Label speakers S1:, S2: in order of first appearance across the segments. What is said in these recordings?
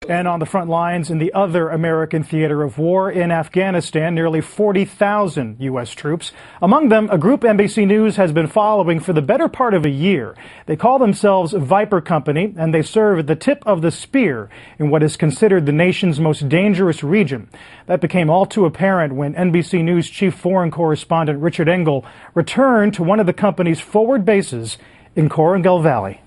S1: And on the front lines in the other American theater of war in Afghanistan, nearly 40,000 U.S. troops. Among them, a group NBC News has been following for the better part of a year. They call themselves Viper Company, and they serve at the tip of the spear in what is considered the nation's most dangerous region. That became all too apparent when NBC News chief foreign correspondent Richard Engel returned to one of the company's forward bases in Korengal Valley.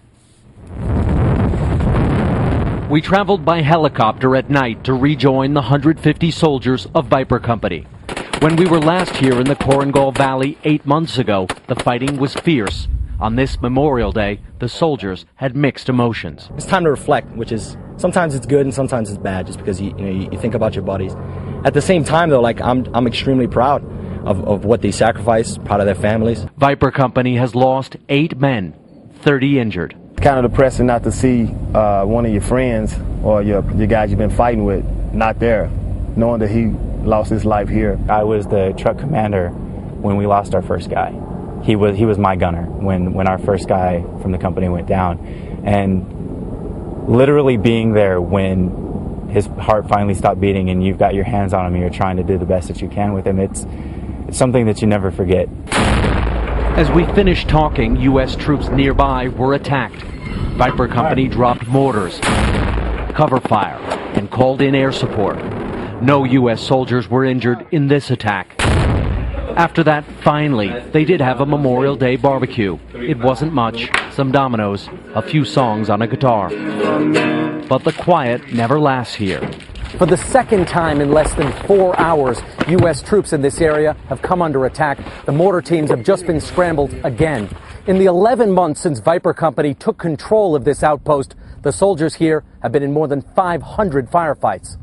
S2: We traveled by helicopter at night to rejoin the 150 soldiers of Viper Company. When we were last here in the Korengal Valley 8 months ago, the fighting was fierce. On this Memorial Day, the soldiers had mixed emotions.
S3: It's time to reflect, which is sometimes it's good and sometimes it's bad, just because you think about your buddies. At the same time, though, like I'm extremely proud of what they sacrificed, proud of their families.
S2: Viper Company has lost 8 men, 30 injured.
S4: Kind of depressing not to see one of your friends or your guys you've been fighting with not there, knowing that he lost his life here.
S5: I was the truck commander when we lost our first guy. He was my gunner when our first guy from the company went down. And literally being there when his heart finally stopped beating and you've got your hands on him and you're trying to do the best that you can with him, it's something that you never forget.
S2: As we finished talking, U.S. troops nearby were attacked. Viper Company dropped mortars, cover fire, and called in air support. No U.S. soldiers were injured in this attack. After that, finally, they did have a Memorial Day barbecue. It wasn't much, some dominoes, a few songs on a guitar. But the quiet never lasts here.
S6: For the second time in less than 4 hours, U.S. troops in this area have come under attack. The mortar teams have just been scrambled again. In the 11 months since Viper Company took control of this outpost, the soldiers here have been in more than 500 firefights.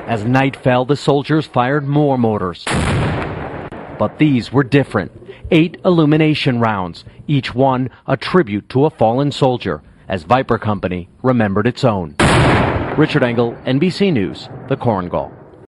S2: As night fell, the soldiers fired more mortars. But these were different. 8 illumination rounds, each one a tribute to a fallen soldier, as Viper Company remembered its own. Richard Engel, NBC News, the Korengal.